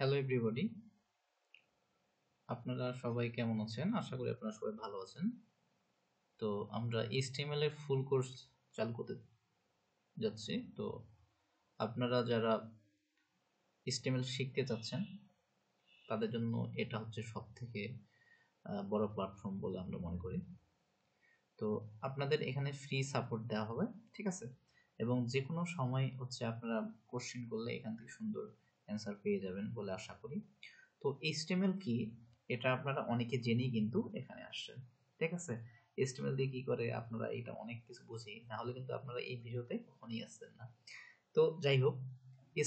Hello everybody, আপনারা সবাই কেমন আছেন? আশা করি আপনারা সবাই ভালো আছেন। তো আমরা HTML এর ফুল কোর্স চালু করতে যাচ্ছি। তো আপনারা যারা HTML শিখতে চাচ্ছেন তাদের জন্য এটা হচ্ছে সবথেকে বড় প্ল্যাটফর্ম বলে আমরা মনে করি। তো আপনাদের এখানে ফ্রি সাপোর্ট দেওয়া হবে, ঠিক আছে? এবং যে কোনো সময় হচ্ছে আপনারা কোশ্চেন করলে এখান থেকে সুন্দর অ্যান্সার পেয়ে যাবেন বলে আশা করি। তো HTML কি এটা আপনারা অনেকে জেনেই কিন্তু এখানে আসছেন, ঠিক আছে? HTML দিয়ে কি করে আপনারা এটা অনেক কিছু বুঝি, না হলে কিন্তু আপনারা এই ভিডিওতে কখনোই আসছেন না। তো যাই হোক,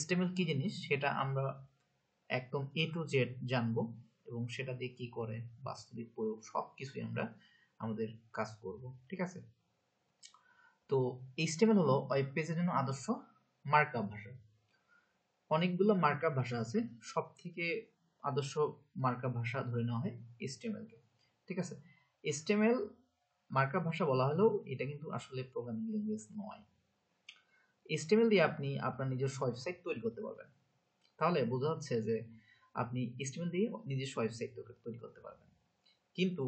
HTML কি জিনিস সেটা আমরা একদম A to Z জানবো এবং সেটা দিয়ে কি করে বাস্তবিক প্রয়োগ সব কিছুই আমরা আমাদের কাজ করব, ঠিক আছে? তো HTML হলো ওয়েব পেজের জন্য আদর্শ মার্কআপ ভাষা। অনেকগুলো মার্কআপ ভাষা আছে, সব থেকে আদর্শ মার্কআপ ভাষা ধরে নেওয়া হয় HTML কে, ঠিক আছে? HTML মার্কআপ ভাষা বলা হলেও এটা কিন্তু আসলে প্রোগ্রামিং ল্যাঙ্গুয়েজ নয়। HTML দিয়ে আপনি আপনার নিজস্ব ওয়েবসাইট তৈরি করতে পারবেন। তাহলে বোঝা যাচ্ছে যে আপনি HTML দিয়ে নিজস্ব ওয়েবসাইট তৈরি করতে পারবেন। কিন্তু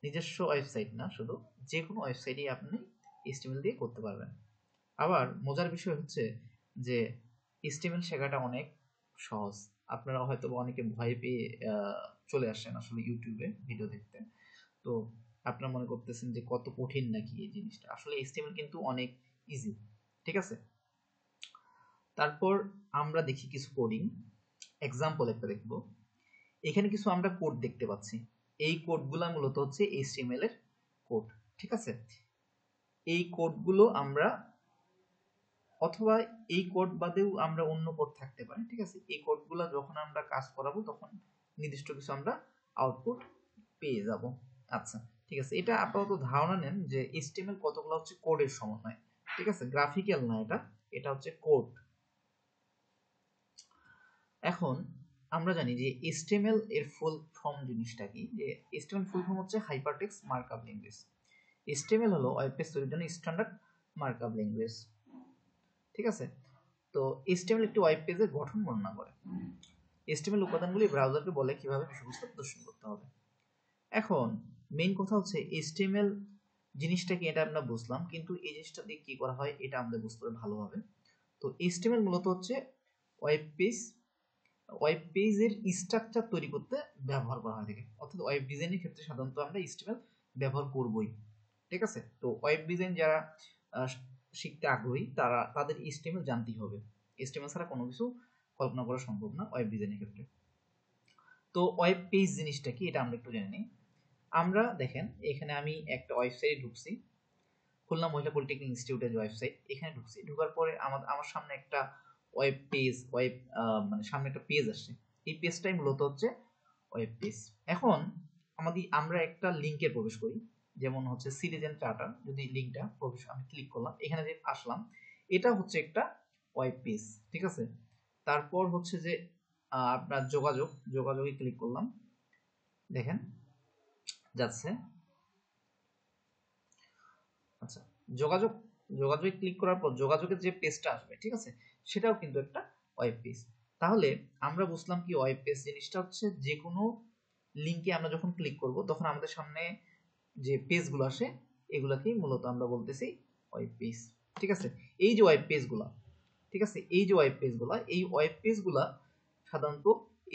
নিজস্ব ওয়েবসাইট না, শুধু যে কোনো ওয়েবসাইটই আপনি HTML দিয়ে করতে পারবেন। আবার মজার বিষয় হচ্ছে যে HTML শেখাটা অনেক সহজ। আপনারা হয়তো অনেকে ভয় পেয়ে চলে আসেন আসলে ইউটিউবে ভিডিও দেখতে। তো আপনারা মনে করতেছেন যে কত কঠিন নাকি এই জিনিসটা। আসলে HTML কিন্তু অনেক ইজি, ঠিক আছে? তারপর আমরা দেখি কিছু কোডিং এক্সাম্পল একটা দেখব। এখানে কিছু আমরা কোড দেখতে পাচ্ছি। এই কোডগুলা মূলত হচ্ছে HTML এর কোড, ঠিক আছে? এই কোডগুলো আমরা অথবা এই কোড বাদেও আমরা অন্য কোড থাকতে পারে, ঠিক আছে? এই কোডগুলো যখন আমরা কাজ করাবো তখন নির্দিষ্ট কিছু আমরা আউটপুট পেয়ে যাব। আচ্ছা, ঠিক আছে, এটা আপাতত ধারণা নেন যে HTML কতগুলো হচ্ছে কোডের সমন্বয়, ঠিক আছে? গ্রাফিক্যাল না, এটা হচ্ছে কোড। এখন আমরা জানি যে HTML এর ফুল ফর্ম জিনিসটা কি, যে HTML ফুল ফর্ম হচ্ছে হাইপারটেক্সট মার্কআপ ল্যাঙ্গুয়েজ। HTML হলো ওয়েব পেজ তৈরির জন্য স্ট্যান্ডার্ড মার্কআপ ল্যাঙ্গুয়েজ, ঠিক আছে? তো HTML একটি ওয়েব পেজের গঠন বর্ণনা করে। HTML উপাদানগুলি ব্রাউজারকে বলে কিভাবে বিষয়বস্তু প্রদর্শন করতে হবে। এখন মেইন কথা হচ্ছে HTML জিনিসটা কি এটা আমরা বুঝলাম, কিন্তু এই জিনিসটা দিয়ে কি করা হয় এটা আমাদের বুঝতে হবে ভালোভাবে। তো HTML মূলত হচ্ছে ওয়েব পেজের স্ট্রাকচার তৈরি করতে ব্যবহার করা হয় থাকে, অর্থাৎ ওয়েব ডিজাইনের ক্ষেত্রে সাধারণত আমরা HTML ব্যবহার করবই, ঠিক আছে? তো ওয়েব ডিজাইন যারা শিখতে আগ্রহী তাদের HTML জানতেই হবে। HTML ছাড়া কোনো কিছু কল্পনা করা সম্ভব না ওয়েব ডিজাইনের ক্ষেত্রে। তো ওয়েব পেজ জিনিসটা কি এটা আমরা একটু জেনে নিই। আমরা দেখেন এখানে আমি একটা ওয়েবসাইটে ঢুকছি, খুলনা মহিলা পলিটেকনিক ইনস্টিটিউটের ওয়েবসাইট। এখানে ঢুকছি, ঢোকার পরে আমার সামনে একটা মানে সামনে একটা পেজ আসছে। এই পেজটাই মূলত হচ্ছে ওয়েব পেজ। এখন আমরা একটা লিংকে প্রবেশ করি, যেমন হচ্ছে সিটিজেন চার্টার। যদি লিংকটা আমি ক্লিক করলাম, এখানে যে আসলাম, এটা হচ্ছে একটা ওয়েব পেজ, ঠিক আছে? তারপর হচ্ছে যে আপনার যোগাযোগে ক্লিক করলাম, দেখেন যাচ্ছে। আচ্ছা, যোগাযোগে ক্লিক করার পর যোগাযোগের যে পেজটা আসবে, ঠিক আছে, সেটাও কিন্তু একটা ওয়েব পেজ। তাহলে আমরা বুঝলাম কি ওয়েব পেজ জিনিসটা হচ্ছে যে কোনো লিংকে আমরা যখন ক্লিক করব তখন আমাদের সামনে যে পেজগুলো আসে এগুলাকেই মূলত আমরা বলতেছি ওয়েব পেজ, ঠিক আছে? এই যে ওয়েব পেজগুলা, ঠিক আছে, এই যে ওয়েব পেজগুলা সাধারণত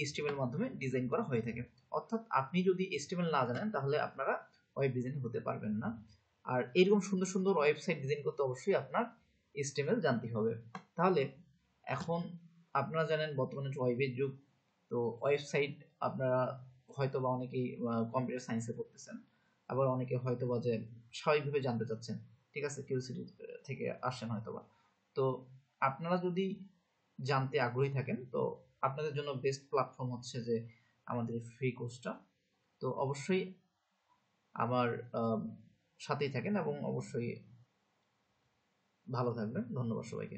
HTML এর মাধ্যমে ডিজাইন করা হয়ে থাকে। অর্থাৎ আপনি যদি HTML না জানেন তাহলে আপনারা ওয়েব ডিজাইন হতে পারবেন না। আর এরকম সুন্দর সুন্দর ওয়েবসাইট ডিজাইন করতে অবশ্যই আপনার HTML জানতে হবে। তাহলে এখন আপনারা জানেন বর্তমানে ওয়েবের যুগ। তো ওয়েবসাইট আপনারা হয়তোবা অনেকেই কম্পিউটার সায়েন্সে পড়তেছেন, আবার অনেকে হয়তোবা যে স্বাভাবিকভাবে জানতে চাচ্ছেন, ঠিক আছে, কিউরিওসিটি থেকে আসেন হয়তোবা। তো আপনারা যদি জানতে আগ্রহী থাকেন তো আপনাদের জন্য বেস্ট প্ল্যাটফর্ম হচ্ছে যে আমাদের ফ্রি কোর্সটা। তো অবশ্যই আমার সাথেই থাকেন এবং অবশ্যই ভালো থাকবেন। ধন্যবাদ সবাইকে।